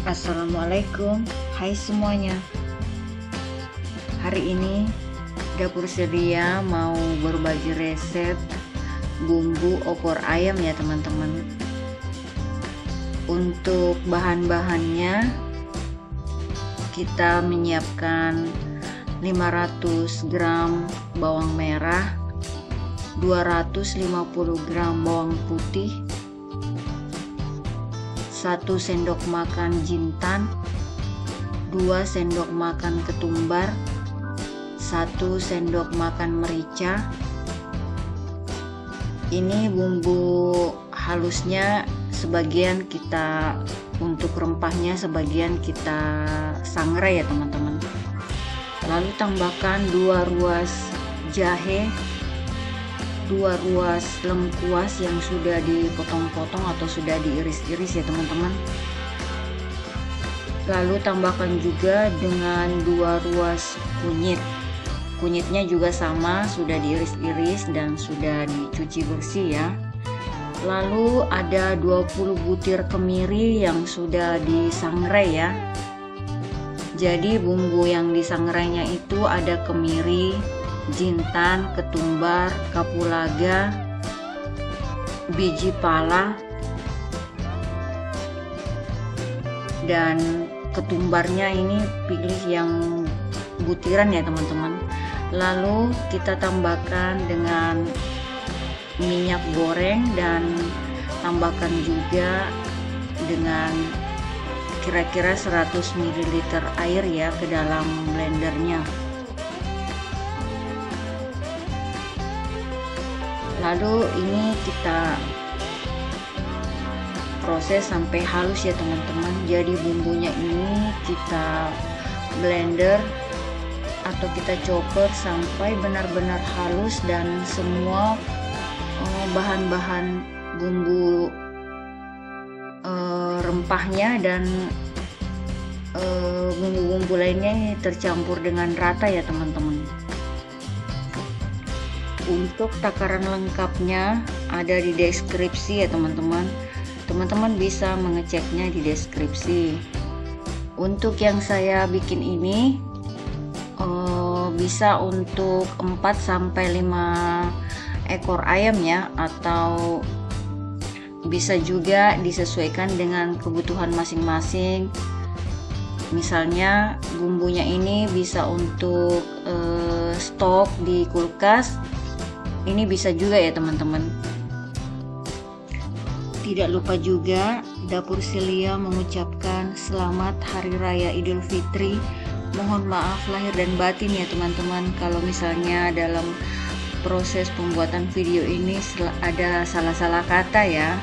Assalamualaikum, hai semuanya. Hari ini Dapur Selia mau berbagi resep bumbu opor ayam ya teman-teman. Untuk bahan-bahannya kita menyiapkan 500 gram bawang merah, 250 gram bawang putih, 1 sendok makan jintan, 2 sendok makan ketumbar, 1 sendok makan merica. Ini bumbu halusnya sebagian kita, untuk rempahnya sebagian kita sangrai ya teman-teman. Lalu tambahkan 2 ruas jahe, 2 ruas lengkuas yang sudah dipotong-potong atau sudah diiris-iris ya teman-teman. Lalu tambahkan juga dengan 2 ruas kunyit. Kunyitnya juga sama, sudah diiris-iris dan sudah dicuci bersih ya. Lalu ada 20 butir kemiri yang sudah disangrai ya. Jadi bumbu yang disangrainya itu ada kemiri, jintan, ketumbar, kapulaga, biji pala, dan ketumbarnya ini pilih yang butiran ya teman-teman. Lalu kita tambahkan dengan minyak goreng dan tambahkan juga dengan kira-kira 100 ml air ya ke dalam blendernya. Lalu ini kita proses sampai halus ya teman-teman. Jadi bumbunya ini kita blender atau kita chopper sampai benar-benar halus dan semua bahan-bahan bumbu rempahnya dan bumbu-bumbu lainnya tercampur dengan rata ya teman-teman. Untuk takaran lengkapnya ada di deskripsi ya teman-teman. Teman-teman bisa mengeceknya di deskripsi. Untuk yang saya bikin ini bisa untuk 4-5 ekor ayam ya, atau bisa juga disesuaikan dengan kebutuhan masing-masing. Misalnya bumbunya ini bisa untuk stok di kulkas, ini bisa juga ya teman-teman. Tidak lupa juga Dapur Selia mengucapkan selamat Hari Raya Idul Fitri. Mohon maaf lahir dan batin ya teman-teman kalau misalnya dalam proses pembuatan video ini ada salah-salah kata ya.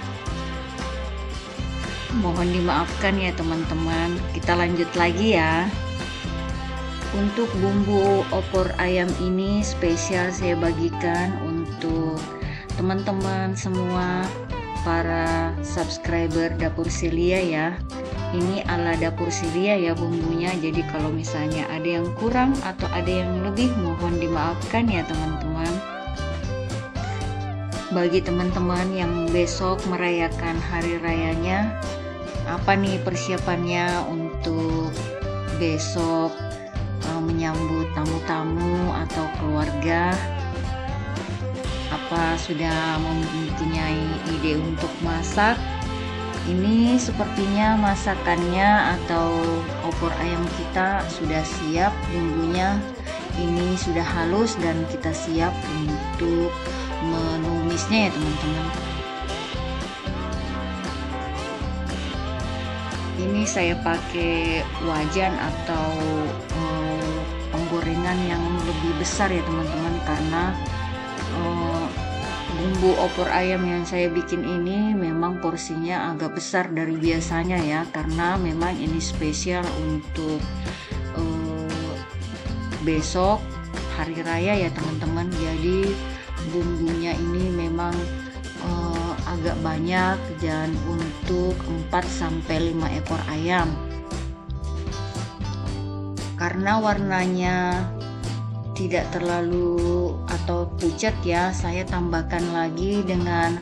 Mohon dimaafkan ya teman-teman. Kita lanjut lagi ya. Untuk bumbu opor ayam ini spesial saya bagikan untuk teman-teman semua para subscriber Dapur Selia ya. Ini ala Dapur Selia ya bumbunya. Jadi kalau misalnya ada yang kurang atau ada yang lebih, mohon dimaafkan ya teman-teman. Bagi teman-teman yang besok merayakan hari rayanya, apa nih persiapannya untuk besok menyambut tamu-tamu atau keluarga? Apa sudah mempunyai ide untuk masak? Ini sepertinya masakannya atau opor ayam kita sudah siap, bumbunya ini sudah halus dan kita siap untuk menumisnya ya teman-teman. Ini saya pakai wajan atau penggorengan yang lebih besar ya teman-teman, karena bumbu opor ayam yang saya bikin ini memang porsinya agak besar dari biasanya ya, karena memang ini spesial untuk besok hari raya ya teman-teman. Jadi bumbunya ini memang agak banyak dan untuk 4-5 ekor ayam. Karena warnanya tidak terlalu atau pucat ya, saya tambahkan lagi dengan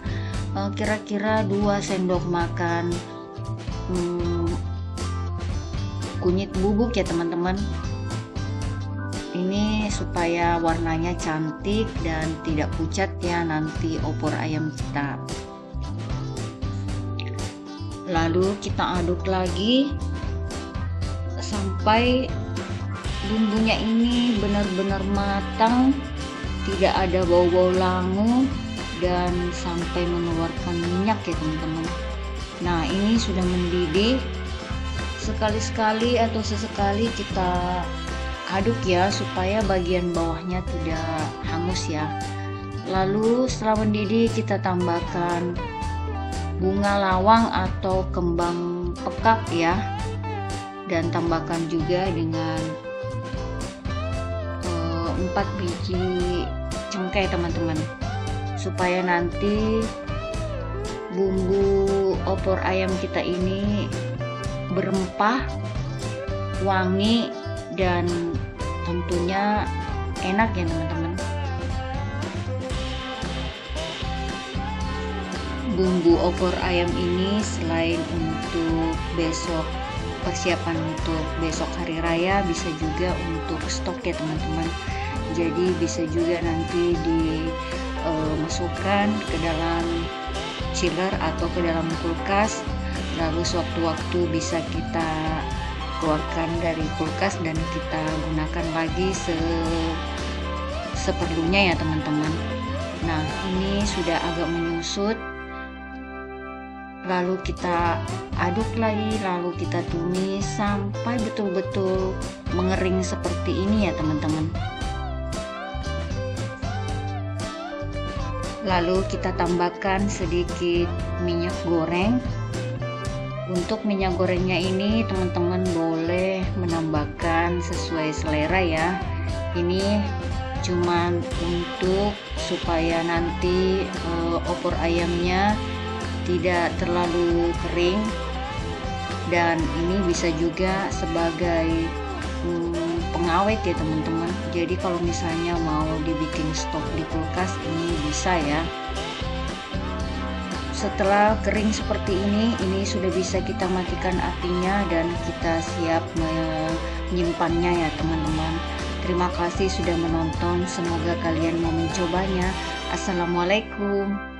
kira-kira 2 sendok makan kunyit bubuk ya teman-teman. Ini supaya warnanya cantik dan tidak pucat ya nanti opor ayam kita. Lalu kita aduk lagi sampai bumbunya ini benar-benar matang, tidak ada bau-bau langu dan sampai mengeluarkan minyak ya teman-teman. Nah, ini sudah mendidih. Sekali-sekali atau sesekali kita aduk ya supaya bagian bawahnya tidak hangus ya. Lalu setelah mendidih kita tambahkan bunga lawang atau kembang pekak ya, dan tambahkan juga dengan 4 biji cengkeh teman-teman, supaya nanti bumbu opor ayam kita ini berempah, wangi, dan tentunya enak ya teman-teman. Bumbu opor ayam ini selain untuk besok, persiapan untuk besok hari raya, bisa juga untuk stok ya teman-teman. Jadi bisa juga nanti dimasukkan ke dalam chiller atau ke dalam kulkas, lalu sewaktu-waktu bisa kita keluarkan dari kulkas dan kita gunakan lagi seperlunya ya teman-teman. Nah, ini sudah agak menyusut, lalu kita aduk lagi, lalu kita tumis sampai betul-betul mengering seperti ini ya teman-teman. Lalu kita tambahkan sedikit minyak goreng. Untuk minyak gorengnya ini teman-teman boleh menambahkan sesuai selera ya. Ini cuman untuk supaya nanti opor ayamnya tidak terlalu kering, dan ini bisa juga sebagai pengawet ya teman-teman. Jadi kalau misalnya mau dibikin stok di kulkas, ini bisa ya. Setelah kering seperti ini sudah bisa kita matikan apinya dan kita siap menyimpannya ya teman-teman. Terima kasih sudah menonton, semoga kalian mau mencobanya. Assalamualaikum.